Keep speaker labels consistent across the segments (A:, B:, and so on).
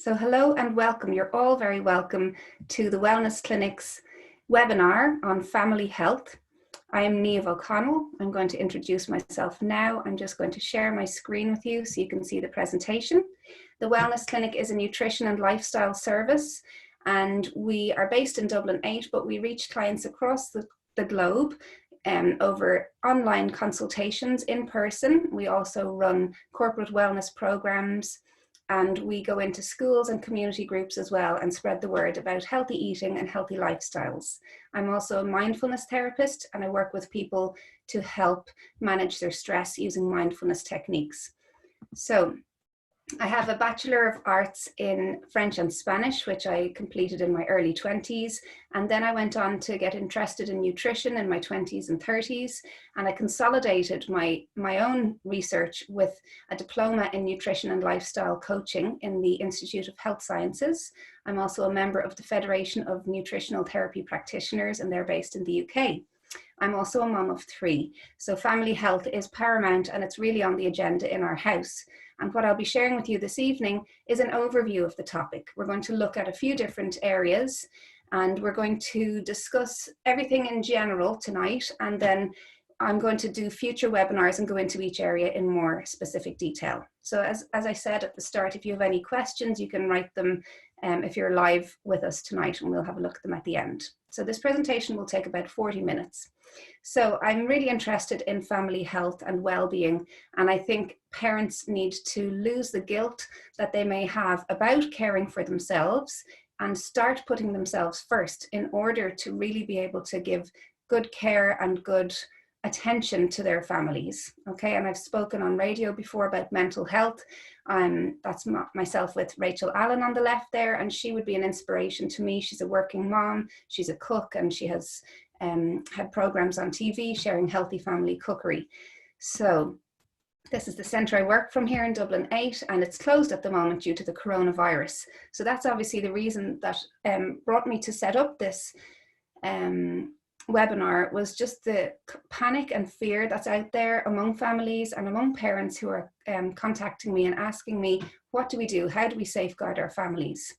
A: So hello and welcome. You're all very welcome to the Wellness Clinic's webinar on family health. I am Niamh O'Connell. I'm going to introduce myself now. I'm just going to share my screen with you so you can see the presentation. The Wellness Clinic is a nutrition and lifestyle service, and we are based in Dublin 8, but we reach clients across the globe over online consultations in person. We also run corporate wellness programs, and we go into schools and community groups as well and spread the word about healthy eating and healthy lifestyles. I'm also a mindfulness therapist, and I work with people to help manage their stress using mindfulness techniques. So I have a Bachelor of Arts in French and Spanish, which I completed in my early 20s. And then I went on to get interested in nutrition in my 20s and 30s. And I consolidated my own research with a diploma in nutrition and lifestyle coaching in the Institute of Health Sciences. I'm also a member of the Federation of Nutritional Therapy Practitioners, and they're based in the UK. I'm also a mum of 3. So family health is paramount, and it's really on the agenda in our house. And what I'll be sharing with you this evening is an overview of the topic. We're going to look at a few different areas, and we're going to discuss everything in general tonight. And then I'm going to do future webinars and go into each area in more specific detail. So as I said at the start, if you have any questions, you can write them if you're live with us tonight, and we'll have a look at them at the end. So this presentation will take about 40 minutes. So I'm really interested in family health and well-being, and I think parents need to lose the guilt that they may have about caring for themselves and start putting themselves first in order to really be able to give good care and good attention to their families. Okay, and I've spoken on radio before about mental health. That's myself with Rachel Allen on the left there, and she would be an inspiration to me. She's a working mom, she's a cook, and she has had programs on TV sharing healthy family cookery. So this is the centre I work from here in Dublin 8, and it's closed at the moment due to the coronavirus. So that's obviously the reason that brought me to set up this webinar, was just the panic and fear that's out there among families and among parents who are contacting me and asking me, what do we do? How do we safeguard our families?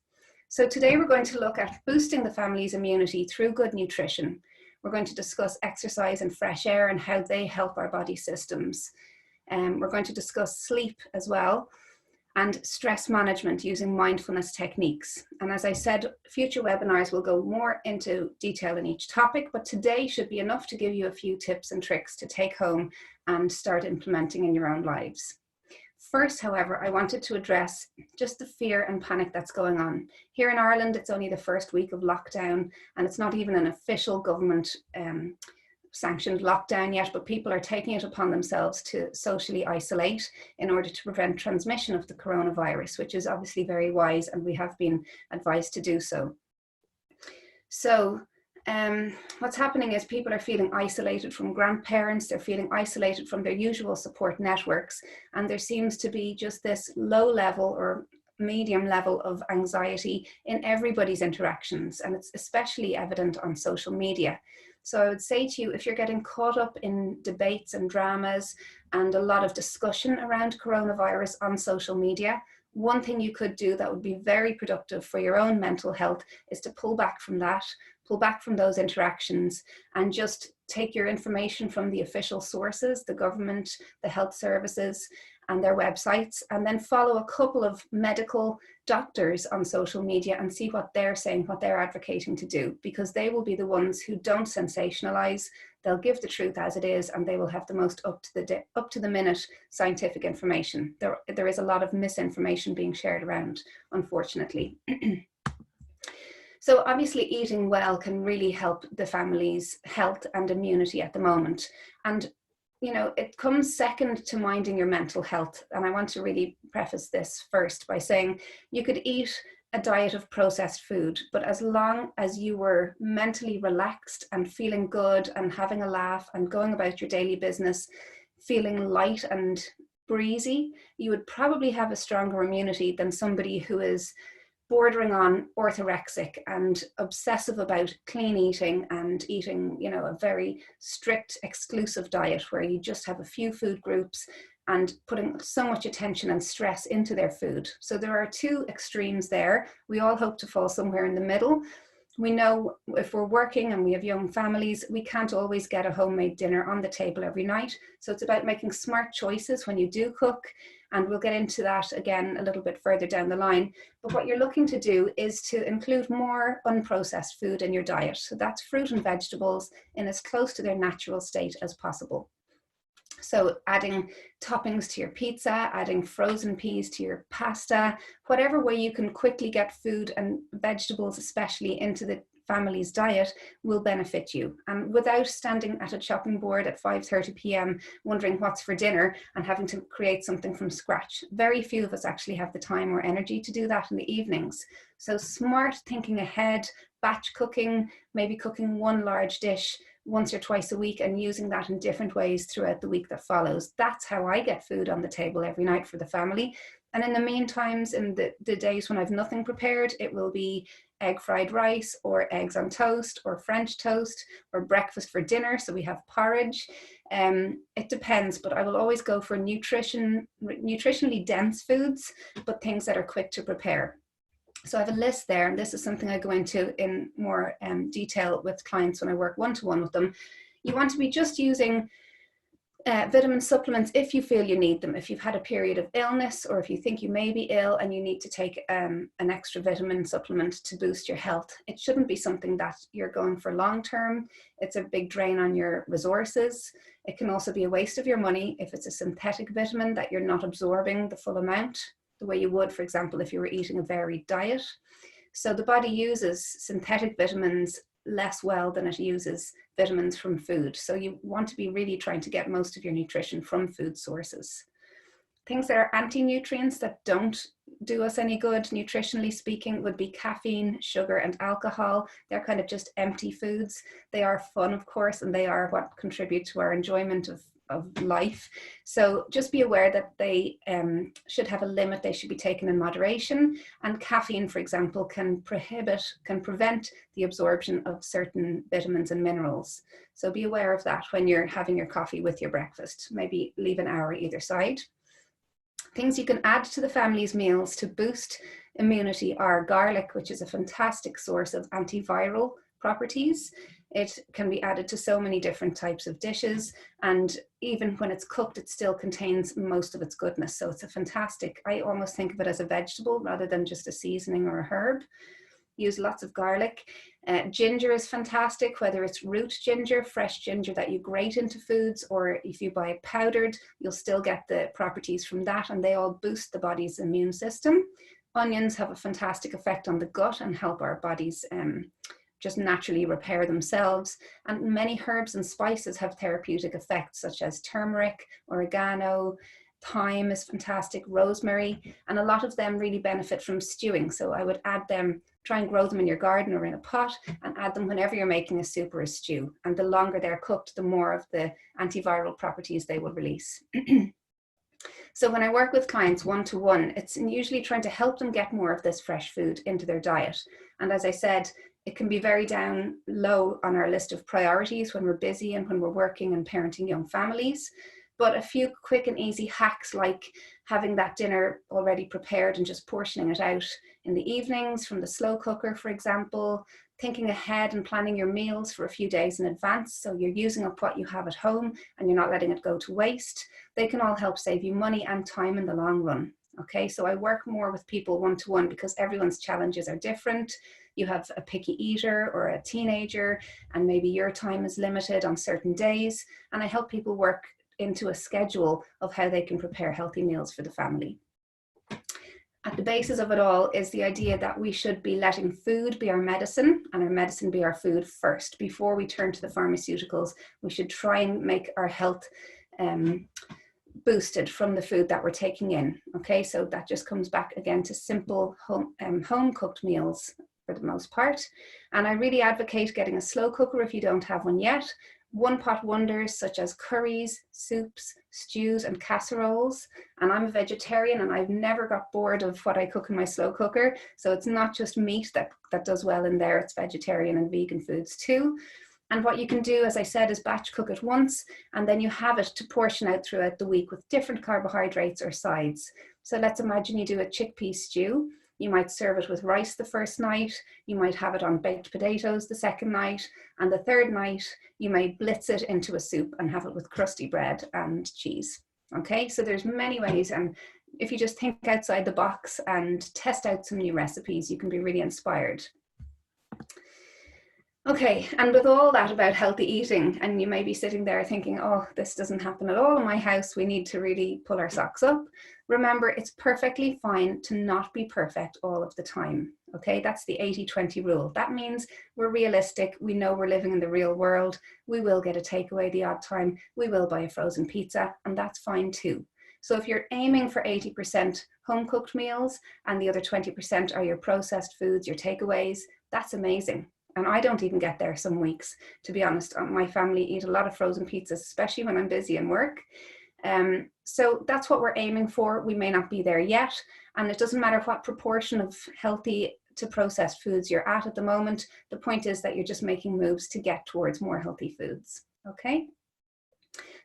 A: So today we're going to look at boosting the family's immunity through good nutrition. We're going to discuss exercise and fresh air and how they help our body systems. We're going to discuss sleep as well, and stress management using mindfulness techniques. And as I said, future webinars will go more into detail in each topic, but today should be enough to give you a few tips and tricks to take home and start implementing in your own lives. First, however, I wanted to address just the fear and panic that's going on. Here in Ireland, it's only the first week of lockdown, and it's not even an official government sanctioned lockdown yet, but people are taking it upon themselves to socially isolate in order to prevent transmission of the coronavirus, which is obviously very wise, and we have been advised to do so. So what's happening is people are feeling isolated from grandparents, they're feeling isolated from their usual support networks, and there seems to be just this low level or medium level of anxiety in everybody's interactions, and it's especially evident on social media. So I would say to you, if you're getting caught up in debates and dramas and a lot of discussion around coronavirus on social media, one thing you could do that would be very productive for your own mental health is to pull back from that, pull back from those interactions, and just take your information from the official sources, the government, the health services, and their websites, and then follow a couple of medical doctors on social media and see what they're saying, what they're advocating to do, because they will be the ones who don't sensationalize. They'll give the truth as it is, and they will have the most up to the minute scientific information. There is a lot of misinformation being shared around, unfortunately. So obviously eating well can really help the family's health and immunity at the moment. And you know, it comes second to minding your mental health. And I want to really preface this first by saying you could eat a diet of processed food, but as long as you were mentally relaxed and feeling good and having a laugh and going about your daily business, feeling light and breezy, you would probably have a stronger immunity than somebody who is bordering on orthorexic and obsessive about clean eating and eating, you know, a very strict exclusive diet where you just have a few food groups and putting so much attention and stress into their food. So there are two extremes there. We all hope to fall somewhere in the middle. We know if we're working and we have young families, we can't always get a homemade dinner on the table every night. So it's about making smart choices when you do cook. And we'll get into that again a little bit further down the line. But what you're looking to do is to include more unprocessed food in your diet. So that's fruit and vegetables in as close to their natural state as possible. So adding toppings to your pizza, adding frozen peas to your pasta, whatever way you can quickly get food and vegetables, especially into the family's diet, will benefit you. And without standing at a chopping board at 5:30 p.m. wondering what's for dinner and having to create something from scratch. Very few of us actually have the time or energy to do that in the evenings. So smart thinking ahead, batch cooking, maybe cooking one large dish once or twice a week and using that in different ways throughout the week that follows. That's how I get food on the table every night for the family. And in the meantimes, in the days when I've nothing prepared, it will be egg fried rice or eggs on toast or French toast or breakfast for dinner. So we have porridge. It depends, but I will always go for nutritionally dense foods, but things that are quick to prepare. So I have a list there, and this is something I go into in more detail with clients when I work one-to-one with them. You want to be just using vitamin supplements if you feel you need them. If you've had a period of illness, or if you think you may be ill and you need to take an extra vitamin supplement to boost your health. It shouldn't be something that you're going for long-term. It's a big drain on your resources. It can also be a waste of your money if it's a synthetic vitamin that you're not absorbing the full amount, the way you would, for example, if you were eating a varied diet. So the body uses synthetic vitamins less well than it uses vitamins from food. So you want to be really trying to get most of your nutrition from food sources. Things that are anti-nutrients that don't do us any good, nutritionally speaking, would be caffeine, sugar, and alcohol. They're kind of just empty foods. They are fun, of course, and they are what contribute to our enjoyment of life. So just be aware that they should have a limit. They should be taken in moderation. And caffeine, for example, can prevent the absorption of certain vitamins and minerals. So be aware of that when you're having your coffee with your breakfast. Maybe leave an hour either side. Things you can add to the family's meals to boost immunity are garlic, which is a fantastic source of antiviral properties. It can be added to so many different types of dishes, and even when it's cooked, it still contains most of its goodness. So it's a fantastic, I almost think of it as a vegetable rather than just a seasoning or a herb. Use lots of garlic. Ginger is fantastic, whether it's root ginger, fresh ginger that you grate into foods, or if you buy it powdered, you'll still get the properties from that, and they all boost the body's immune system. Onions have a fantastic effect on the gut and help our bodies just naturally repair themselves. And many herbs and spices have therapeutic effects, such as turmeric, oregano, thyme is fantastic, rosemary, and a lot of them really benefit from stewing. So I would add them, try and grow them in your garden or in a pot, and add them whenever you're making a soup or a stew. And the longer they're cooked, the more of the antiviral properties they will release. So when I work with clients one-to-one, it's usually trying to help them get more of this fresh food into their diet. And as I said, it can be very down low on our list of priorities when we're busy and when we're working and parenting young families. But a few quick and easy hacks, like having that dinner already prepared and just portioning it out in the evenings from the slow cooker, for example, thinking ahead and planning your meals for a few days in advance, so you're using up what you have at home and you're not letting it go to waste. They can all help save you money and time in the long run. Okay, so I work more with people one-to-one because everyone's challenges are different. You have a picky eater or a teenager, and maybe your time is limited on certain days. And I help people work into a schedule of how they can prepare healthy meals for the family. At the basis of it all is the idea that we should be letting food be our medicine and our medicine be our food first. Before we turn to the pharmaceuticals, we should try and make our health boosted from the food that we're taking in. Okay, so that just comes back again to simple home cooked meals for the most part. And I really advocate getting a slow cooker if you don't have one yet. One pot wonders such as curries, soups, stews, and casseroles. And I'm a vegetarian and I've never got bored of what I cook in my slow cooker. So it's not just meat that does well in there, it's vegetarian and vegan foods too. And what you can do, as I said, is batch cook it once, and then you have it to portion out throughout the week with different carbohydrates or sides. So let's imagine you do a chickpea stew. You might serve it with rice the first night, you might have it on baked potatoes the second night, and the third night you may blitz it into a soup and have it with crusty bread and cheese. Okay, so there's many ways, and if you just think outside the box and test out some new recipes, you can be really inspired. Okay, and with all that about healthy eating, and you may be sitting there thinking, oh, this doesn't happen at all in my house, we need to really pull our socks up. Remember, it's perfectly fine to not be perfect all of the time. Okay, that's the 80-20 rule. That means we're realistic, we know we're living in the real world, we will get a takeaway the odd time, we will buy a frozen pizza, and that's fine too. So if you're aiming for 80% home cooked meals and the other 20% are your processed foods, your takeaways, that's amazing. And I don't even get there some weeks, to be honest. My family eat a lot of frozen pizzas, especially when I'm busy in work. So that's what we're aiming for. We may not be there yet. And it doesn't matter what proportion of healthy to processed foods you're at the moment. The point is that you're just making moves to get towards more healthy foods. Okay.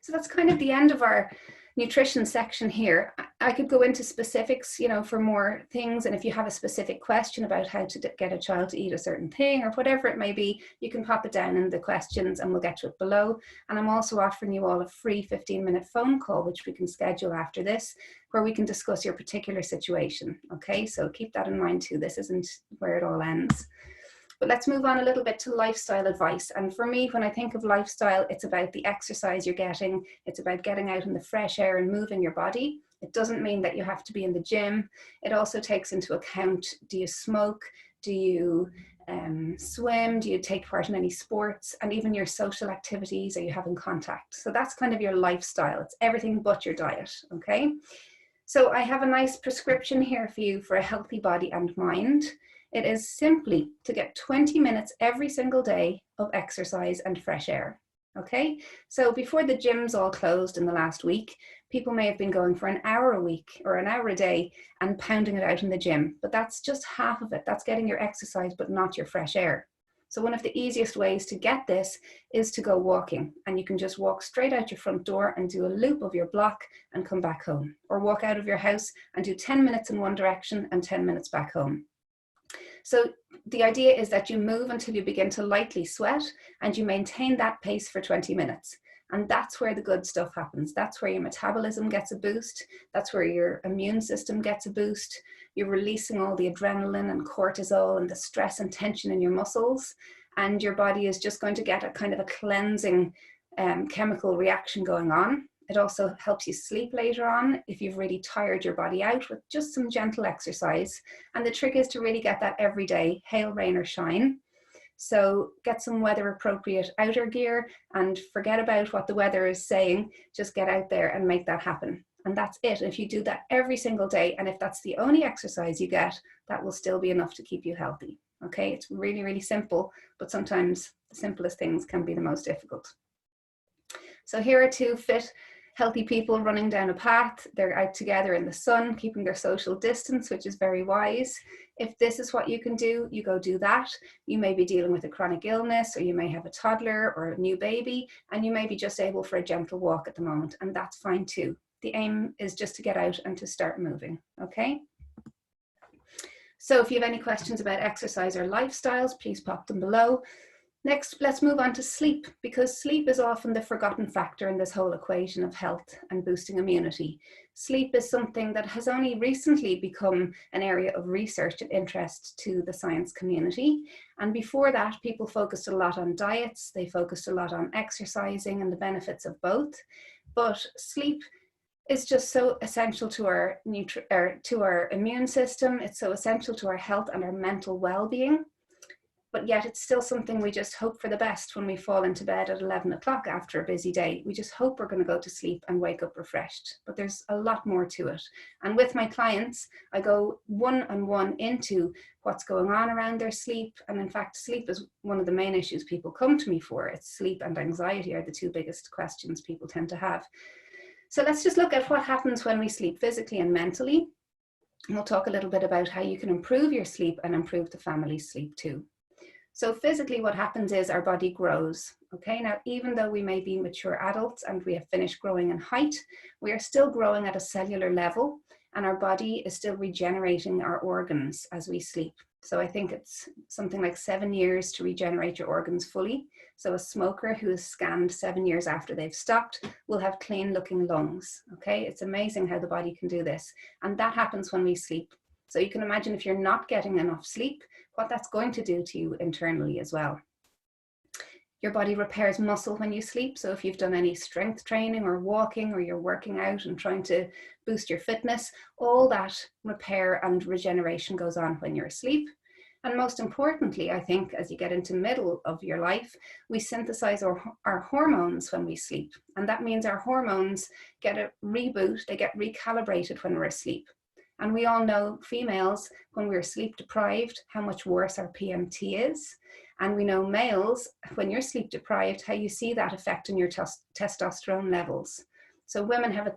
A: So that's kind of the end of our nutrition section here. I could go into specifics, you know, for more things. And if you have a specific question about how to get a child to eat a certain thing or whatever it may be, you can pop it down in the questions and we'll get to it below. And I'm also offering you all a free 15-minute phone call, which we can schedule after this, where we can discuss your particular situation. Okay, so keep that in mind too. This isn't where it all ends. But let's move on a little bit to lifestyle advice. And for me, when I think of lifestyle, it's about the exercise you're getting. It's about getting out in the fresh air and moving your body. It doesn't mean that you have to be in the gym. It also takes into account, do you smoke? Do you swim? Do you take part in any sports? And even your social activities, are you having contact? So that's kind of your lifestyle. It's everything but your diet, okay? So I have a nice prescription here for you for a healthy body and mind. It is simply to get 20 minutes every single day of exercise and fresh air. Okay, so before the gyms all closed in the last week, people may have been going for an hour a week or an hour a day and pounding it out in the gym, but that's just half of it. That's getting your exercise, but not your fresh air. So one of the easiest ways to get this is to go walking, and you can just walk straight out your front door and do a loop of your block and come back home, or walk out of your house and do 10 minutes in one direction and 10 minutes back home. So the idea is that you move until you begin to lightly sweat and you maintain that pace for 20 minutes. And that's where the good stuff happens. That's where your metabolism gets a boost. That's where your immune system gets a boost. You're releasing all the adrenaline and cortisol and the stress and tension in your muscles. And your body is just going to get a kind of a cleansing chemical reaction going on. It also helps you sleep later on if you've really tired your body out with just some gentle exercise. And the trick is to really get that every day, hail, rain or shine. So get some weather appropriate outer gear and forget about what the weather is saying. Just get out there and make that happen. And that's it. If you do that every single day, and if that's the only exercise you get, that will still be enough to keep you healthy. Okay, it's really, really simple, but sometimes the simplest things can be the most difficult. So here are two fit, healthy people running down a path. They're out together in the sun, keeping their social distance, which is very wise. If this is what you can do, you go do that. You may be dealing with a chronic illness, or you may have a toddler or a new baby, and you may be just able for a gentle walk at the moment, and that's fine too. The aim is just to get out and to start moving, okay? So if you have any questions about exercise or lifestyles, please pop them below. Next, let's move on to sleep, because sleep is often the forgotten factor in this whole equation of health and boosting immunity. Sleep is something that has only recently become an area of research and interest to the science community. And before that, people focused a lot on diets, they focused a lot on exercising and the benefits of both. But sleep is just so essential to our immune system. It's so essential to our health and our mental well-being. But yet it's still something we just hope for the best when we fall into bed at 11 o'clock after a busy day. We just hope we're going to go to sleep and wake up refreshed. But there's a lot more to it. And with my clients, I go one-on-one into what's going on around their sleep. And in fact, sleep is one of the main issues people come to me for. It's sleep and anxiety are the two biggest questions people tend to have. So let's just look at what happens when we sleep physically and mentally. And we'll talk a little bit about how you can improve your sleep and improve the family's sleep too. So physically what happens is our body grows. Okay, now even though we may be mature adults and we have finished growing in height, we are still growing at a cellular level, and our body is still regenerating our organs as we sleep. So I think it's something like 7 years to regenerate your organs fully. So a smoker who is scanned 7 years after they've stopped will have clean looking lungs. Okay, it's amazing how the body can do this. And that happens when we sleep. So you can imagine if you're not getting enough sleep, what that's going to do to you internally as well. Your body repairs muscle when you sleep. So if you've done any strength training or walking, or you're working out and trying to boost your fitness, all that repair and regeneration goes on when you're asleep. And most importantly, I think as you get into the middle of your life, we synthesize our hormones when we sleep. And that means our hormones get a reboot, they get recalibrated when we're asleep. And we all know, females, when we're sleep deprived, how much worse our PMT is. And we know, males, when you're sleep deprived, how you see that effect on your testosterone levels. So women have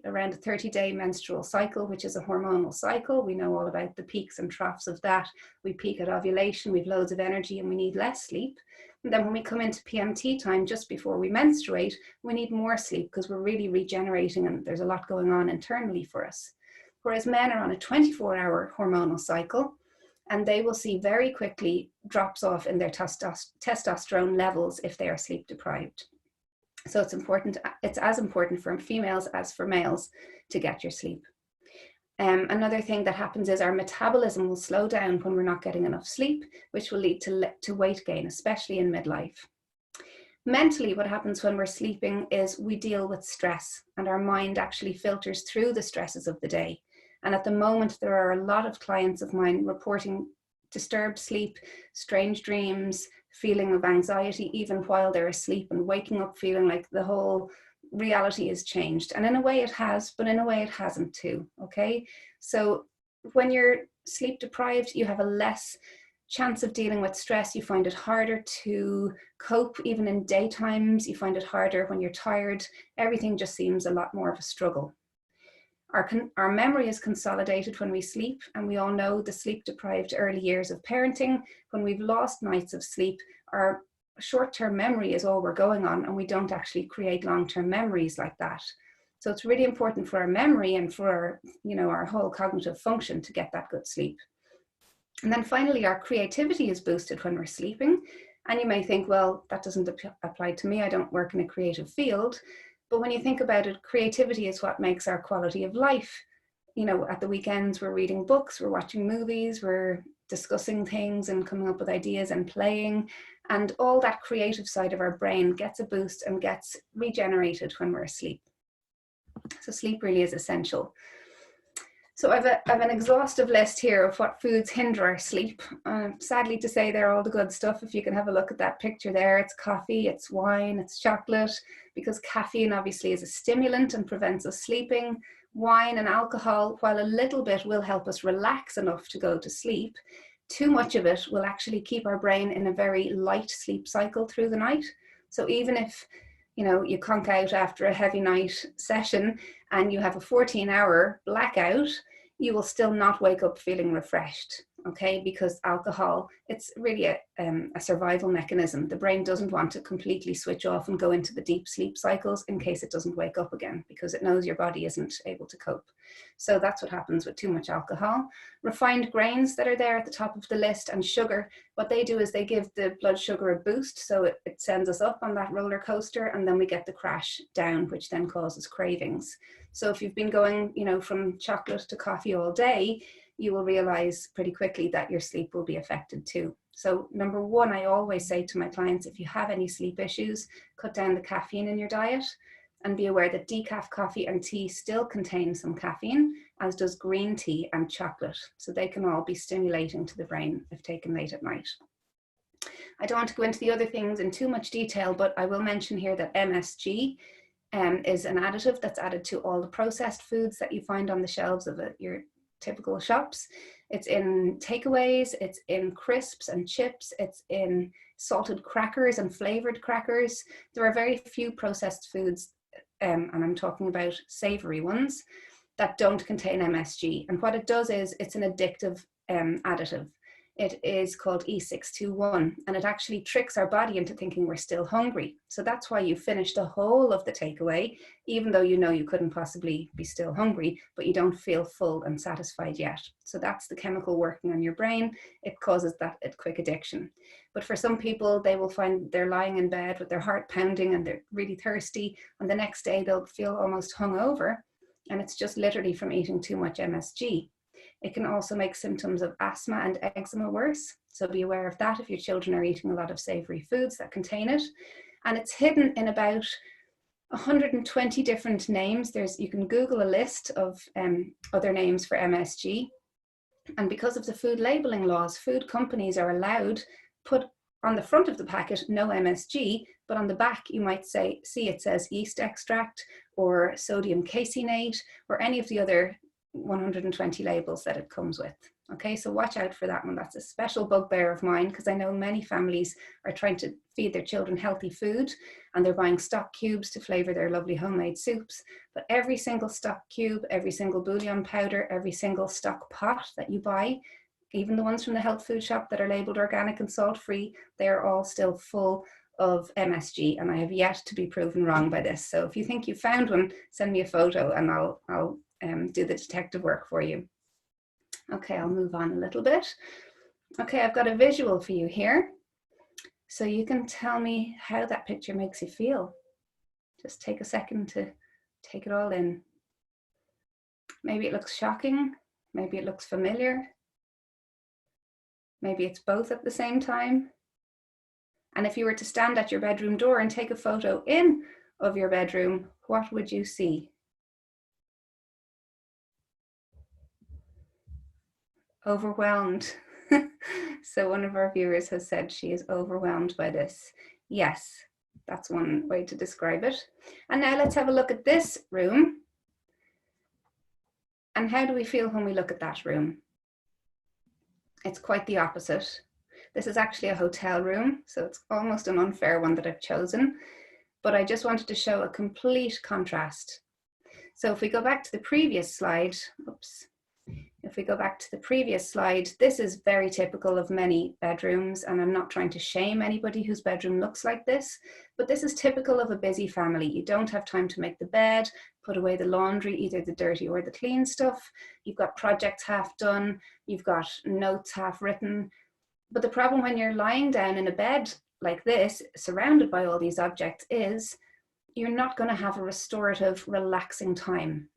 A: around a 30-day menstrual cycle, which is a hormonal cycle. We know all about the peaks and troughs of that. We peak at ovulation, we've loads of energy, and we need less sleep. And then when we come into PMT time, just before we menstruate, we need more sleep because we're really regenerating and there's a lot going on internally for us. Whereas men are on a 24-hour hormonal cycle, and they will see very quickly drops off in their testosterone levels if they are sleep deprived. So it's as important for females as for males to get your sleep. Another thing that happens is our metabolism will slow down when we're not getting enough sleep, which will lead to weight gain, especially in midlife. Mentally, what happens when we're sleeping is we deal with stress, and our mind actually filters through the stresses of the day. And at the moment, there are a lot of clients of mine reporting disturbed sleep, strange dreams, feeling of anxiety even while they're asleep, and waking up feeling like the whole reality is changed. And in a way it has, but in a way it hasn't too, okay? So when you're sleep deprived, you have a less chance of dealing with stress. You find it harder to cope even in daytimes. You find it harder when you're tired. Everything just seems a lot more of a struggle. Our memory is consolidated when we sleep, and we all know the sleep deprived early years of parenting. When we've lost nights of sleep, our short-term memory is all we're going on, and we don't actually create long-term memories like that. So it's really important for our memory and for our whole cognitive function to get that good sleep. And then finally, our creativity is boosted when we're sleeping. And you may think, well, that doesn't apply to me. I don't work in a creative field. But when you think about it, creativity is what makes our quality of life. At the weekends, we're reading books, we're watching movies, we're discussing things and coming up with ideas and playing. And all that creative side of our brain gets a boost and gets regenerated when we're asleep. So sleep really is essential. So I've an exhaustive list here of what foods hinder our sleep. Sadly to say, they're all the good stuff. If you can have a look at that picture there, it's coffee, it's wine, it's chocolate, because caffeine obviously is a stimulant and prevents us sleeping. Wine and alcohol, while a little bit will help us relax enough to go to sleep, too much of it will actually keep our brain in a very light sleep cycle through the night. So even if you conk out after a heavy night session and you have a 14-hour blackout, you will still not wake up feeling refreshed, okay? Because alcohol, it's really a survival mechanism. The brain doesn't want to completely switch off and go into the deep sleep cycles in case it doesn't wake up again, because it knows your body isn't able to cope. So that's what happens with too much alcohol. Refined grains that are there at the top of the list, and sugar, what they do is they give the blood sugar a boost, so it sends us up on that roller coaster, and then we get the crash down, which then causes cravings. So if you've been going, from chocolate to coffee all day, you will realize pretty quickly that your sleep will be affected too. So number one, I always say to my clients, if you have any sleep issues, cut down the caffeine in your diet, and be aware that decaf coffee and tea still contain some caffeine, as does green tea and chocolate. So they can all be stimulating to the brain if taken late at night. I don't want to go into the other things in too much detail, but I will mention here that MSG is an additive that's added to all the processed foods that you find on the shelves of your typical shops. It's in takeaways, it's in crisps and chips, it's in salted crackers and flavored crackers. There are very few processed foods, and I'm talking about savory ones, that don't contain MSG. And what it does is it's an addictive additive. It is called E621, and it actually tricks our body into thinking we're still hungry. So that's why you finish the whole of the takeaway, even though you know you couldn't possibly be still hungry, but you don't feel full and satisfied yet. So that's the chemical working on your brain. It causes that quick addiction. But for some people, they will find they're lying in bed with their heart pounding and they're really thirsty, and the next day they'll feel almost hungover, and it's just literally from eating too much MSG. It can also make symptoms of asthma and eczema worse. So be aware of that if your children are eating a lot of savory foods that contain it. And it's hidden in about 120 different names. You can Google a list of other names for MSG. And because of the food labeling laws, food companies are allowed put on the front of the packet no MSG, but on the back you might see it says yeast extract or sodium caseinate or any of the other 120 labels that it comes with. Okay, so watch out for that one. That's a special bugbear of mine, because I know many families are trying to feed their children healthy food and they're buying stock cubes to flavor their lovely homemade soups. But every single stock cube, every single bouillon powder, every single stock pot that you buy, even the ones from the health food shop that are labeled organic and salt free, they're all still full of MSG, and I have yet to be proven wrong by this. So if you think you found one, send me a photo and I'll do the detective work for you. Okay, I'll move on a little bit. Okay, I've got a visual for you here. So you can tell me how that picture makes you feel. Just take a second to take it all in. Maybe it looks shocking. Maybe it looks familiar. Maybe it's both at the same time. And if you were to stand at your bedroom door and take a photo in of your bedroom, what would you see? Overwhelmed. So one of our viewers has said she is overwhelmed by this. Yes, that's one way to describe it. And now let's have a look at this room. And how do we feel when we look at that room? It's quite the opposite. This is actually a hotel room, so it's almost an unfair one that I've chosen, but I just wanted to show a complete contrast. So if we go back to the previous slide, if we go back to the previous slide, this is very typical of many bedrooms, and I'm not trying to shame anybody whose bedroom looks like this, but this is typical of a busy family. You don't have time to make the bed, put away the laundry, either the dirty or the clean stuff. You've got projects half done, you've got notes half written. But the problem when you're lying down in a bed like this, surrounded by all these objects, is you're not going to have a restorative, relaxing time,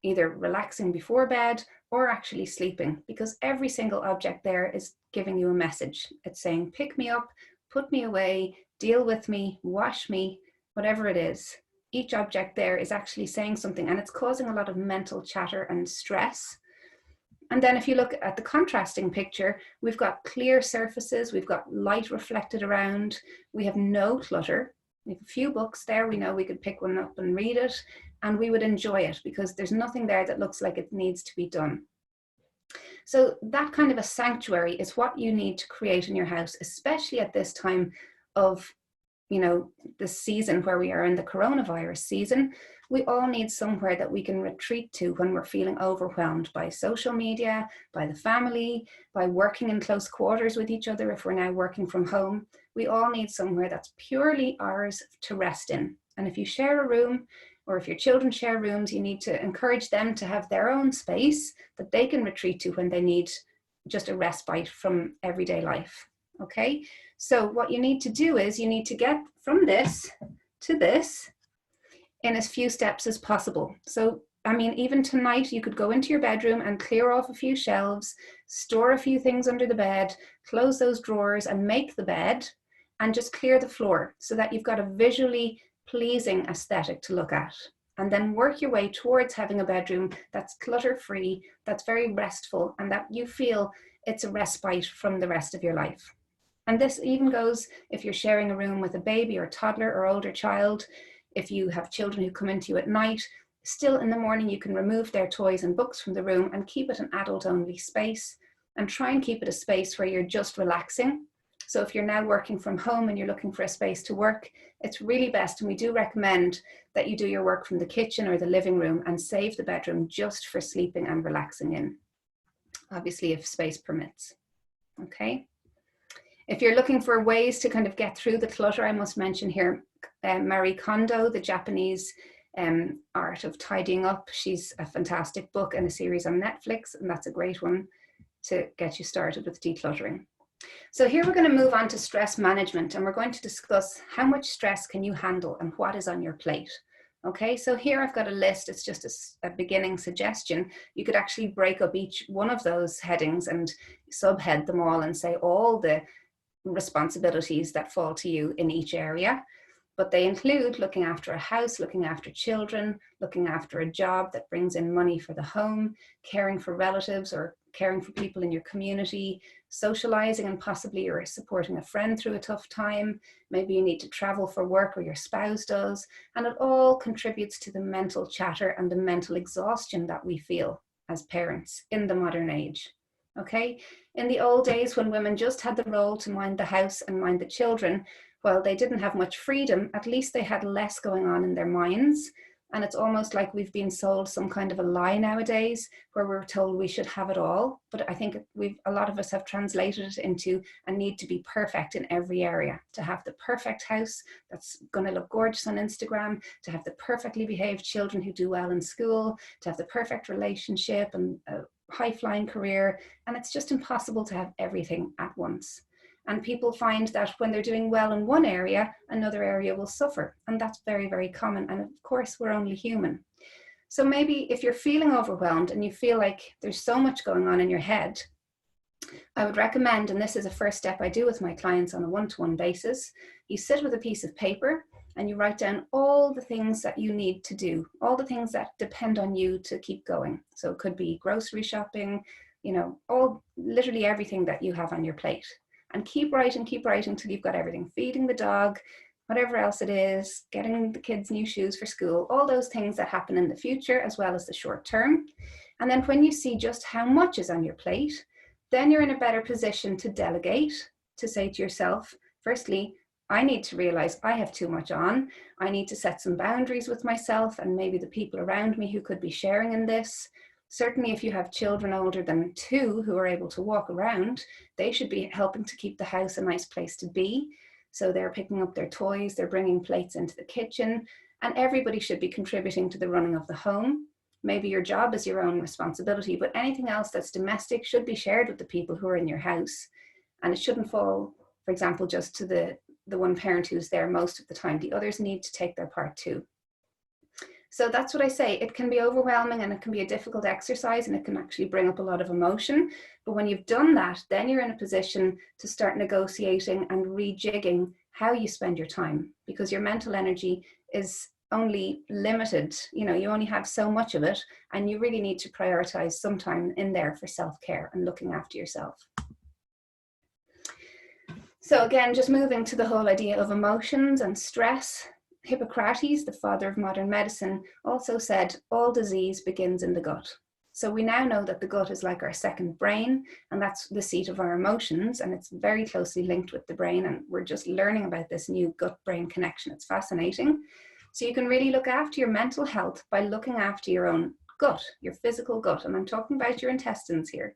A: either relaxing before bed or actually sleeping, because every single object there is giving you a message. It's saying, pick me up, put me away, deal with me, wash me, whatever it is. Each object there is actually saying something, and it's causing a lot of mental chatter and stress. And then if you look at the contrasting picture, we've got clear surfaces, we've got light reflected around, we have no clutter. We have a few books there, we know we could pick one up and read it, and we would enjoy it because there's nothing there that looks like it needs to be done. So that kind of a sanctuary is what you need to create in your house, especially at this time of, you know, the season where we are in the coronavirus season. We all need somewhere that we can retreat to when we're feeling overwhelmed by social media, by the family, by working in close quarters with each other if we're now working from home. We all need somewhere that's purely ours to rest in. And if you share a room, or if your children share rooms, you need to encourage them to have their own space that they can retreat to when they need just a respite from everyday life. Okay, so what you need to do is you need to get from this to this in as few steps as possible. So, I mean, even tonight you could go into your bedroom and clear off a few shelves, store a few things under the bed, close those drawers and make the bed, and just clear the floor so that you've got a visually pleasing aesthetic to look at. And then work your way towards having a bedroom that's clutter-free, that's very restful, and that you feel it's a respite from the rest of your life. And this even goes if you're sharing a room with a baby or toddler or older child. If you have children who come into you at night, still in the morning you can remove their toys and books from the room and keep it an adult-only space, and try and keep it a space where you're just relaxing. So if you're now working from home and you're looking for a space to work, it's really best, and we do recommend that you do your work from the kitchen or the living room and save the bedroom just for sleeping and relaxing in, obviously if space permits. Okay. If you're looking for ways to kind of get through the clutter, I must mention here Marie Kondo, the Japanese art of tidying up. She's a fantastic book and a series on Netflix, and that's a great one to get you started with decluttering. So here we're going to move on to stress management, and we're going to discuss how much stress can you handle and what is on your plate. Okay, so here I've got a list. It's just a beginning suggestion. You could actually break up each one of those headings and subhead them all and say all the responsibilities that fall to you in each area. But they include looking after a house, looking after children, looking after a job that brings in money for the home, caring for relatives or caring for people in your community, socializing, and possibly you're supporting a friend through a tough time. Maybe you need to travel for work or your spouse does. And it all contributes to the mental chatter and the mental exhaustion that we feel as parents in the modern age. Okay, in the old days when women just had the role to mind the house and mind the children, well, they didn't have much freedom, at least they had less going on in their minds. And it's almost like we've been sold some kind of a lie nowadays where we're told we should have it all. But I think a lot of us have translated it into a need to be perfect in every area, to have the perfect house that's going to look gorgeous on Instagram, to have the perfectly behaved children who do well in school, to have the perfect relationship and a high-flying career. And it's just impossible to have everything at once. And people find that when they're doing well in one area, another area will suffer. And that's very, very common. And of course, we're only human. So maybe if you're feeling overwhelmed and you feel like there's so much going on in your head, I would recommend, and this is a first step I do with my clients on a one-to-one basis, you sit with a piece of paper and you write down all the things that you need to do, all the things that depend on you to keep going. So it could be grocery shopping, literally everything that you have on your plate. And keep writing till you've got everything. Feeding the dog, whatever else it is, getting the kids new shoes for school, all those things that happen in the future as well as the short term. And then when you see just how much is on your plate, then you're in a better position to delegate, to say to yourself, firstly, I need to realize I have too much on. I need to set some boundaries with myself and maybe the people around me who could be sharing in this. Certainly if you have children older than 2 who are able to walk around, they should be helping to keep the house a nice place to be. So they're picking up their toys, they're bringing plates into the kitchen, and everybody should be contributing to the running of the home. Maybe your job is your own responsibility, but anything else that's domestic should be shared with the people who are in your house. And it shouldn't fall, for example, just to the one parent who's there most of the time. The others need to take their part too. So that's what I say. It can be overwhelming and it can be a difficult exercise and it can actually bring up a lot of emotion. But when you've done that, then you're in a position to start negotiating and rejigging how you spend your time, because your mental energy is only limited. You only have so much of it, and you really need to prioritize some time in there for self-care and looking after yourself. So again, just moving to the whole idea of emotions and stress. Hippocrates, the father of modern medicine, also said all disease begins in the gut. So we now know that the gut is like our second brain, and that's the seat of our emotions, and it's very closely linked with the brain, and we're just learning about this new gut-brain connection. It's fascinating. So you can really look after your mental health by looking after your own gut, your physical gut, and I'm talking about your intestines here.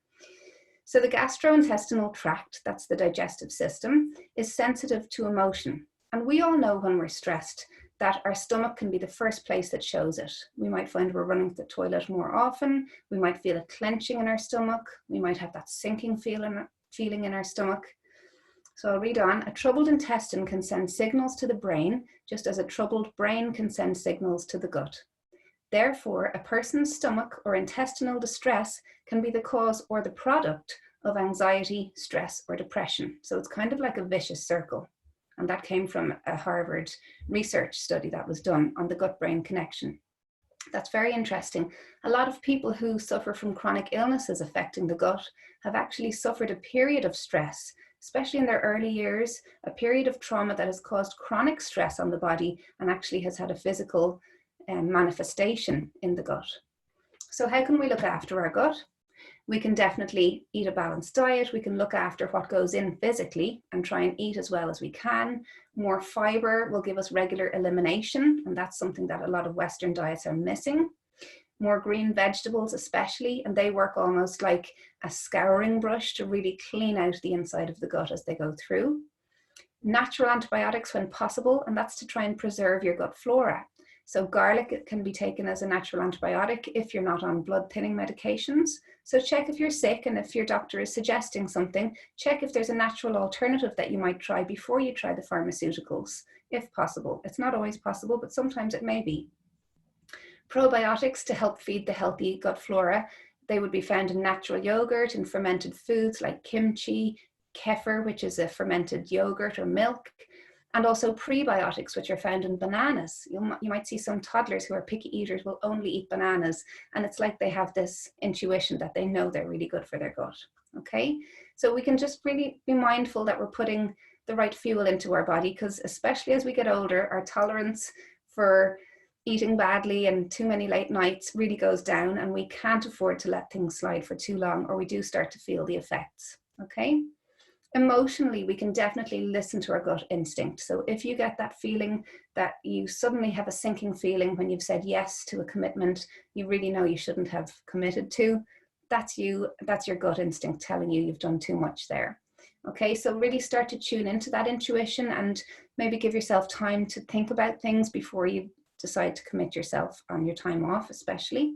A: So the gastrointestinal tract, that's the digestive system, is sensitive to emotion. And we all know when we're stressed that our stomach can be the first place that shows it. We might find we're running to the toilet more often. We might feel it clenching in our stomach. We might have that sinking feeling in our stomach. So I'll read on. A troubled intestine can send signals to the brain, just as a troubled brain can send signals to the gut. Therefore, a person's stomach or intestinal distress can be the cause or the product of anxiety, stress, or depression. So it's kind of like a vicious circle. And that came from a Harvard research study that was done on the gut-brain connection. That's very interesting. A lot of people who suffer from chronic illnesses affecting the gut have actually suffered a period of stress, especially in their early years, a period of trauma that has caused chronic stress on the body and actually has had a physical manifestation in the gut. So how can we look after our gut? We can definitely eat a balanced diet. We can look after what goes in physically and try and eat as well as we can. More fiber will give us regular elimination, and that's something that a lot of Western diets are missing. more green vegetables especially, and they work almost like a scouring brush to really clean out the inside of the gut as they go through. Natural antibiotics when possible, and that's to try and preserve your gut flora. So garlic can be taken as a natural antibiotic if you're not on blood thinning medications. So check if you're sick, and if your doctor is suggesting something, check if there's a natural alternative that you might try before you try the pharmaceuticals, if possible. It's not always possible, but sometimes it may be. Probiotics to help feed the healthy gut flora. They would be found in natural yogurt and fermented foods like kimchi, kefir, which is a fermented yogurt or milk, and also prebiotics, which are found in bananas. You might see some toddlers who are picky eaters will only eat bananas, and it's like they have this intuition that they know they're really good for their gut. Okay, so we can just really be mindful that we're putting the right fuel into our body, because especially as we get older, our tolerance for eating badly and too many late nights really goes down, and we can't afford to let things slide for too long, or we do start to feel the effects. Okay. Emotionally, we can definitely listen to our gut instinct. So if you get that feeling that you suddenly have a sinking feeling when you've said yes to a commitment you really know you shouldn't have committed to, that's your gut instinct telling you you've done too much there. Okay, so really start to tune into that intuition and maybe give yourself time to think about things before you decide to commit yourself on your time off, especially.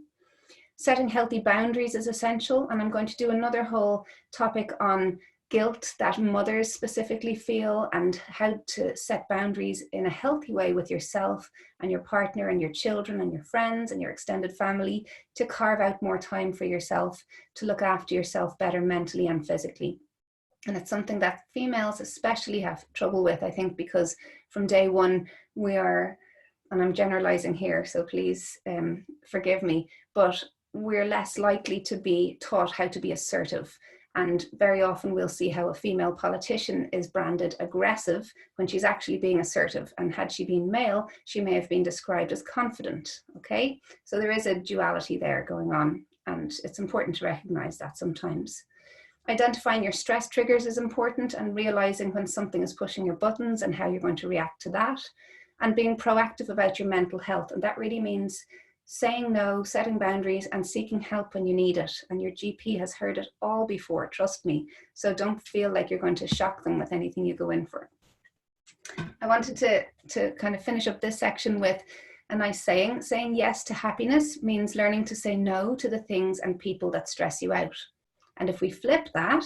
A: Setting healthy boundaries is essential, and I'm going to do another whole topic on guilt that mothers specifically feel and how to set boundaries in a healthy way with yourself and your partner and your children and your friends and your extended family, to carve out more time for yourself, to look after yourself better mentally and physically. And it's something that females especially have trouble with, I think, because from day one we are, and I'm generalizing here, so please forgive me, but we're less likely to be taught how to be assertive. And very often we'll see how a female politician is branded aggressive when she's actually being assertive. And had she been male, she may have been described as confident. Okay, so there is a duality there going on, and it's important to recognize that sometimes. Identifying your stress triggers is important, and realizing when something is pushing your buttons and how you're going to react to that, and being proactive about your mental health. And that really means saying no, setting boundaries, and seeking help when you need it. And your GP has heard it all before, trust me. So don't feel like you're going to shock them with anything you go in for. I wanted to kind of finish up this section with a nice saying. Saying yes to happiness means learning to say no to the things and people that stress you out. And if we flip that,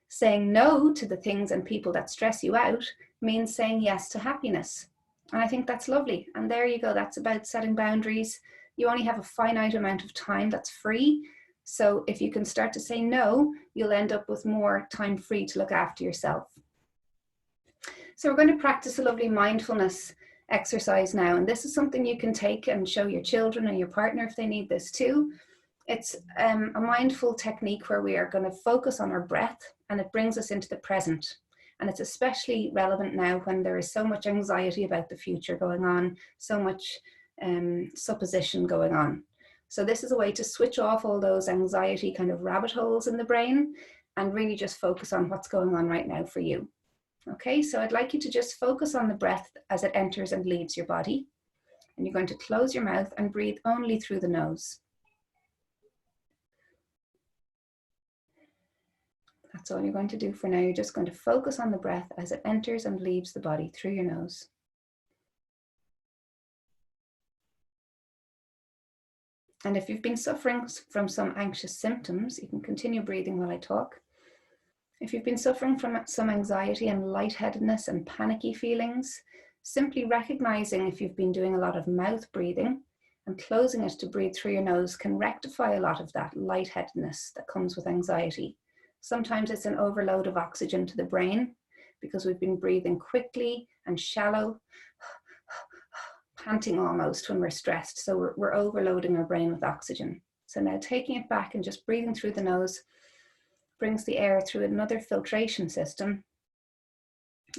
A: saying no to the things and people that stress you out means saying yes to happiness. And I think that's lovely. And there you go. That's about setting boundaries. You only have a finite amount of time that's free. So if you can start to say no, you'll end up with more time free to look after yourself. So we're going to practice a lovely mindfulness exercise now. And this is something you can take and show your children and your partner if they need this too. It's a mindful technique where we are going to focus on our breath, and it brings us into the present. And it's especially relevant now when there is so much anxiety about the future going on, so much supposition going on. So this is a way to switch off all those anxiety kind of rabbit holes in the brain and really just focus on what's going on right now for you. Okay, so I'd like you to just focus on the breath as it enters and leaves your body. And you're going to close your mouth and breathe only through the nose. That's all you're going to do for now. You're just going to focus on the breath as it enters and leaves the body through your nose. And if you've been suffering from some anxious symptoms, you can continue breathing while I talk. If you've been suffering from some anxiety and lightheadedness and panicky feelings, simply recognizing if you've been doing a lot of mouth breathing and closing it to breathe through your nose can rectify a lot of that lightheadedness that comes with anxiety. Sometimes it's an overload of oxygen to the brain because we've been breathing quickly and shallow, panting almost when we're stressed. So we're overloading our brain with oxygen. So now taking it back and just breathing through the nose brings the air through another filtration system,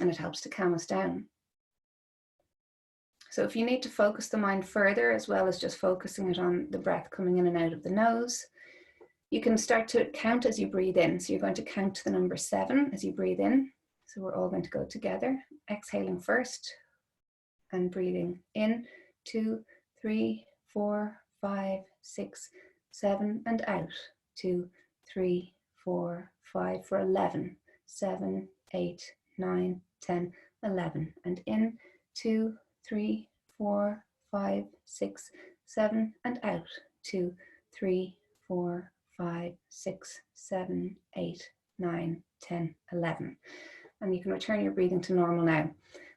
A: and it helps to calm us down. So if you need to focus the mind further, as well as just focusing it on the breath coming in and out of the nose, you can start to count as you breathe in. So you're going to count to the number 7 as you breathe in. So we're all going to go together, exhaling first and breathing in, 2, 3, 4, 5, 6, 7, and out. 2, 3, 4, 5 for 11. 7, 8, 9, 10, 11. And in. 2, 3, 4, 5, 6, 7, and out. 2, 3, 4, 5, 6, 7, 8, 9, 10, 11. And you can return your breathing to normal now.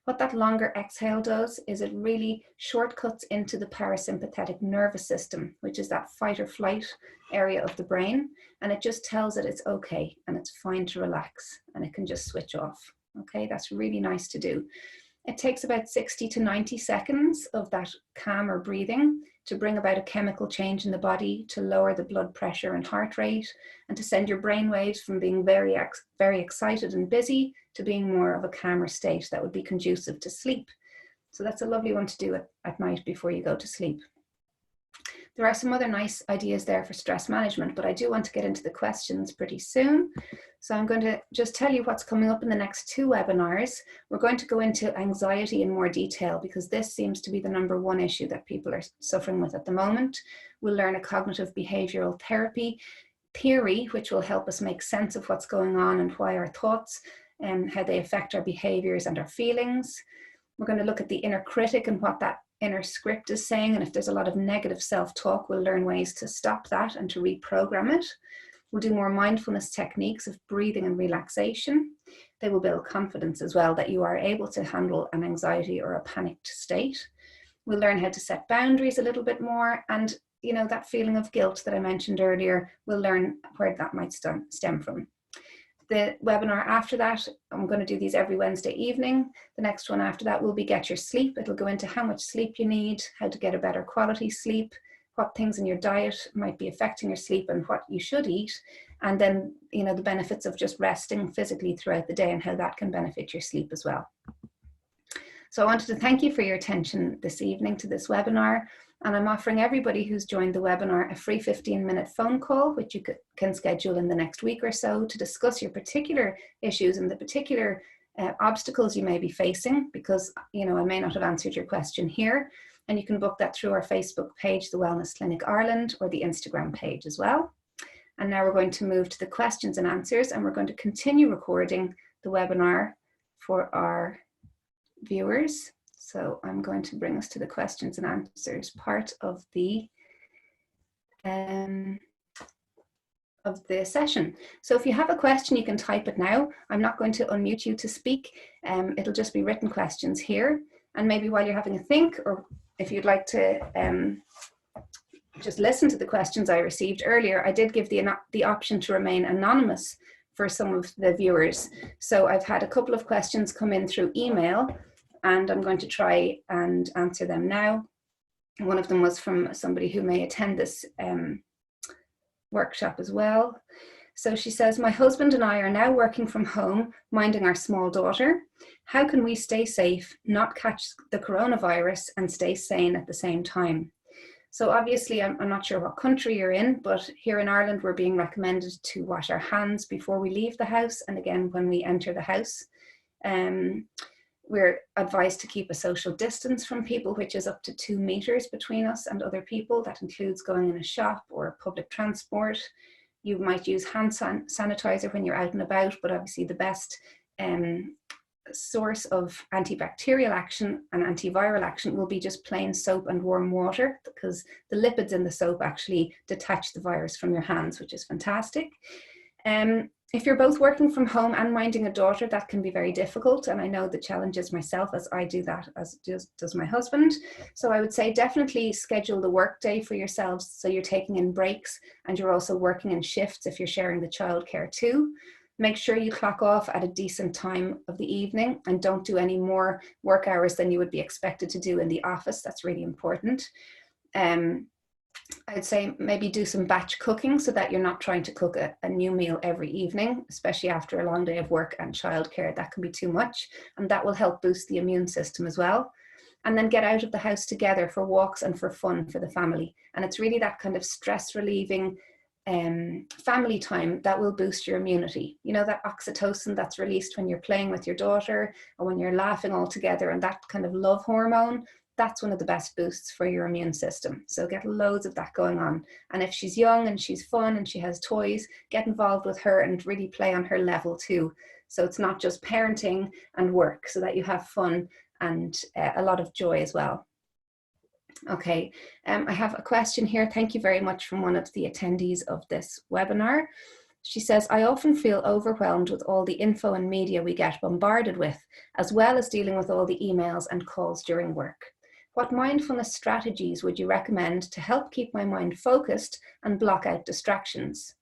A: What that longer exhale does is it really shortcuts into the parasympathetic nervous system, which is that fight or flight area of the brain. And it just tells it it's okay and it's fine to relax and it can just switch off. Okay, that's really nice to do. It takes about 60 to 90 seconds of that calmer breathing to bring about a chemical change in the body, to lower the blood pressure and heart rate, and to send your brain waves from being very excited and busy to being more of a calmer state that would be conducive to sleep. So that's a lovely one to do at night before you go to sleep. There are some other nice ideas there for stress management, but I do want to get into the questions pretty soon. So I'm going to just tell you what's coming up in the next 2 webinars. We're going to go into anxiety in more detail because this seems to be the #1 issue that people are suffering with at the moment. We'll learn a cognitive behavioral therapy theory, which will help us make sense of what's going on and why our thoughts and how they affect our behaviors and our feelings. We're going to look at the inner critic and what that inner script is saying, and if there's a lot of negative self-talk, we'll learn ways to stop that and to reprogram it. We'll do more mindfulness techniques of breathing and relaxation. They will build confidence as well that you are able to handle an anxiety or a panicked state. We'll learn how to set boundaries a little bit more, and you know, that feeling of guilt that I mentioned earlier, we'll learn where that might stem from. The webinar after that, I'm going to do these every Wednesday evening. The next one after that will be Get Your Sleep. It'll go into how much sleep you need, how to get a better quality sleep, what things in your diet might be affecting your sleep and what you should eat. And then, you know, the benefits of just resting physically throughout the day and how that can benefit your sleep as well. So I wanted to thank you for your attention this evening to this webinar. And I'm offering everybody who's joined the webinar a free 15-minute phone call, which you can schedule in the next week or so to discuss your particular issues and the particular obstacles you may be facing, because, you know, I may not have answered your question here. And you can book that through our Facebook page, the Wellness Clinic Ireland, or the Instagram page as well. And now we're going to move to the questions and answers, and we're going to continue recording the webinar for our viewers. So I'm going to bring us to the questions and answers part of the session. So if you have a question, you can type it now. I'm not going to unmute you to speak. It'll just be written questions here. And maybe while you're having a think, or if you'd like to just listen to the questions I received earlier, I did give the option to remain anonymous for some of the viewers. So I've had a couple of questions come in through email, and I'm going to try and answer them now. One of them was from somebody who may attend this workshop as well. So she says, my husband and I are now working from home, minding our small daughter. How can we stay safe, not catch the coronavirus, and stay sane at the same time? So obviously, I'm not sure what country you're in, but here in Ireland, we're being recommended to wash our hands before we leave the house, and again, when we enter the house. We're advised to keep a social distance from people, which is up to 2 meters between us and other people. That includes going in a shop or public transport. You might use hand sanitizer when you're out and about, but obviously the best source of antibacterial action and antiviral action will be just plain soap and warm water, because the lipids in the soap actually detach the virus from your hands, which is fantastic. If you're both working from home and minding a daughter, that can be very difficult. And I know the challenges myself, as I do that, as does my husband. So I would say definitely schedule the work day for yourselves, so you're taking in breaks and you're also working in shifts if you're sharing the childcare too. Make sure you clock off at a decent time of the evening and don't do any more work hours than you would be expected to do in the office. That's really important. I'd say maybe do some batch cooking so that you're not trying to cook a new meal every evening, especially after a long day of work and childcare. That can be too much, and that will help boost the immune system as well. And then get out of the house together for walks and for fun for the family. And it's really that kind of stress relieving family time that will boost your immunity. You know, that oxytocin that's released when you're playing with your daughter or when you're laughing all together, and that kind of love hormone, that's one of the best boosts for your immune system. So get loads of that going on. And if she's young and she's fun and she has toys, get involved with her and really play on her level too. So it's not just parenting and work, so that you have fun and a lot of joy as well. Okay, I have a question here. Thank you very much from one of the attendees of this webinar. She says, I often feel overwhelmed with all the info and media we get bombarded with, as well as dealing with all the emails and calls during work. What mindfulness strategies would you recommend to help keep my mind focused and block out distractions?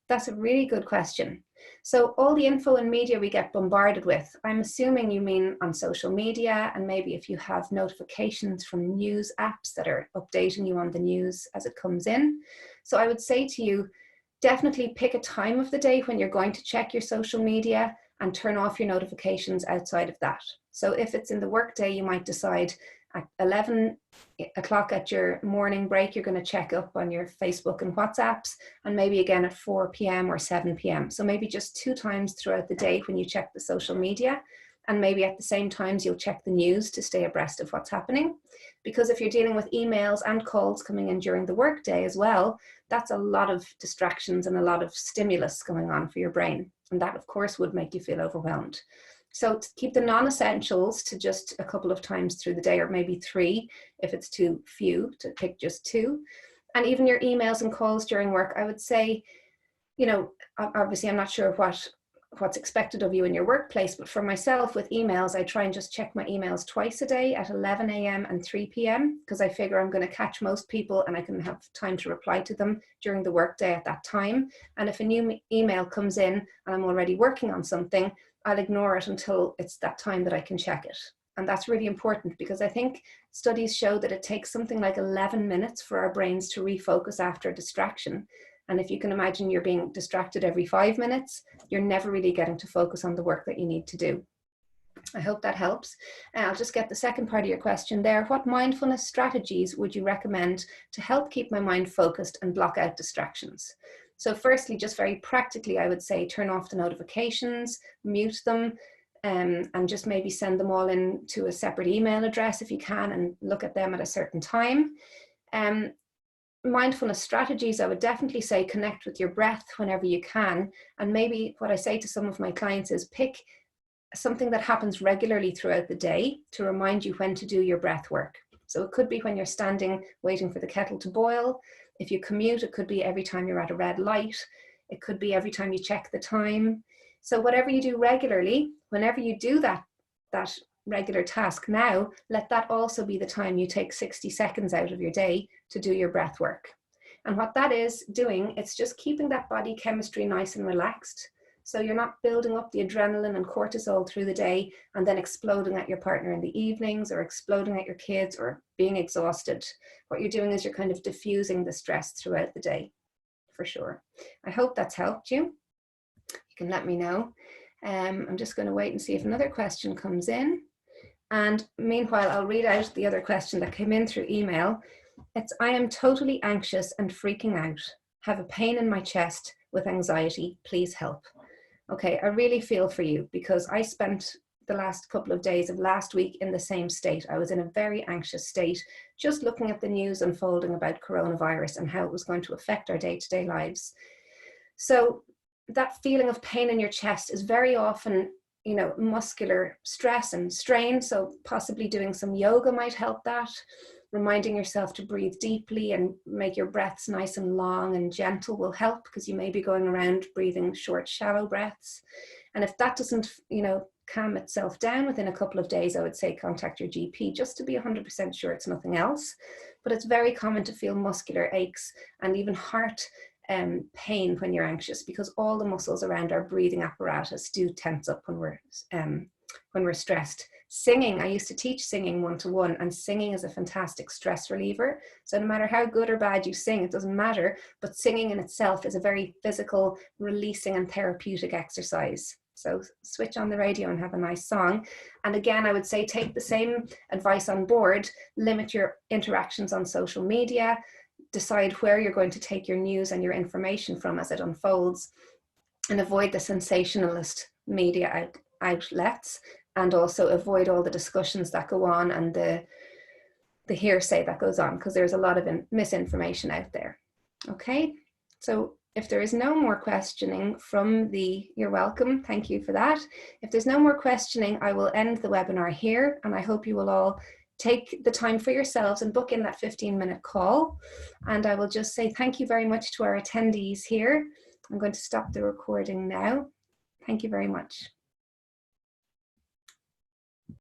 A: That's a really good question. So all the info and media we get bombarded with, I'm assuming you mean on social media, and maybe if you have notifications from news apps that are updating you on the news as it comes in. So I would say to you, definitely pick a time of the day when you're going to check your social media and turn off your notifications outside of that. So if it's in the workday, you might decide at 11 o'clock at your morning break, you're going to check up on your Facebook and WhatsApps, and maybe again at 4 p.m. or 7 p.m. So maybe just 2 times throughout the day when you check the social media, and maybe at the same times you'll check the news to stay abreast of what's happening. Because if you're dealing with emails and calls coming in during the workday as well, that's a lot of distractions and a lot of stimulus going on for your brain. And that, of course, would make you feel overwhelmed. So to keep the non-essentials to just a couple of times through the day, or maybe 3 if it's too few, to pick just 2. And even your emails and calls during work, I would say, you know, obviously I'm not sure what's expected of you in your workplace, but for myself with emails, I try and just check my emails twice a day at 11 a.m. and 3 p.m. because I figure I'm going to catch most people and I can have time to reply to them during the workday at that time. And if a new email comes in and I'm already working on something, I'll ignore it until it's that time that I can check it. And that's really important, because I think studies show that it takes something like 11 minutes for our brains to refocus after a distraction. And if you can imagine you're being distracted every 5 minutes, you're never really getting to focus on the work that you need to do. I hope that helps. I'll just get the second part of your question there. What mindfulness strategies would you recommend to help keep my mind focused and block out distractions? So firstly, just very practically, I would say turn off the notifications, mute them, and just maybe send them all in to a separate email address if you can, and look at them at a certain time. Mindfulness strategies, I would definitely say connect with your breath whenever you can. And maybe what I say to some of my clients is pick something that happens regularly throughout the day to remind you when to do your breath work. So it could be when you're standing waiting for the kettle to boil. If you commute, it could be every time you're at a red light. It could be every time you check the time. So whatever you do regularly, whenever you do that regular task now, let that also be the time you take 60 seconds out of your day to do your breath work. And what that is doing, it's just keeping that body chemistry nice and relaxed. So you're not building up the adrenaline and cortisol through the day and then exploding at your partner in the evenings, or exploding at your kids, or being exhausted. What you're doing is you're kind of diffusing the stress throughout the day, for sure. I hope that's helped you. You can let me know. I'm just going to wait and see if another question comes in. And meanwhile, I'll read out the other question that came in through email. It's, I am totally anxious and freaking out. Have a pain in my chest with anxiety. Please help. Okay, I really feel for you, because I spent the last couple of days of last week in the same state. I was in a very anxious state, just looking at the news unfolding about coronavirus and how it was going to affect our day-to-day lives. So that feeling of pain in your chest is very often, you know, muscular stress and strain. So possibly doing some yoga might help that. Reminding yourself to breathe deeply and make your breaths nice and long and gentle will help, because you may be going around breathing short, shallow breaths. And if that doesn't, you know, calm itself down within a couple of days, I would say contact your GP just to be 100% sure it's nothing else. But it's very common to feel muscular aches and even heart pain when you're anxious, because all the muscles around our breathing apparatus do tense up when we're stressed. Singing, I used to teach singing 1-to-1, and singing is a fantastic stress reliever. So no matter how good or bad you sing, it doesn't matter, but singing in itself is a very physical, releasing and therapeutic exercise. So switch on the radio and have a nice song. And again, I would say take the same advice on board, limit your interactions on social media, decide where you're going to take your news and your information from as it unfolds, and avoid the sensationalist media outlets, and also avoid all the discussions that go on and the the hearsay that goes on, because there's a lot of misinformation out there. Okay, so if there is no more questioning from you're welcome, thank you for that. If there's no more questioning, I will end the webinar here, and I hope you will all take the time for yourselves and book in that 15-minute call. And I will just say thank you very much to our attendees here. I'm going to stop the recording now. Thank you very much.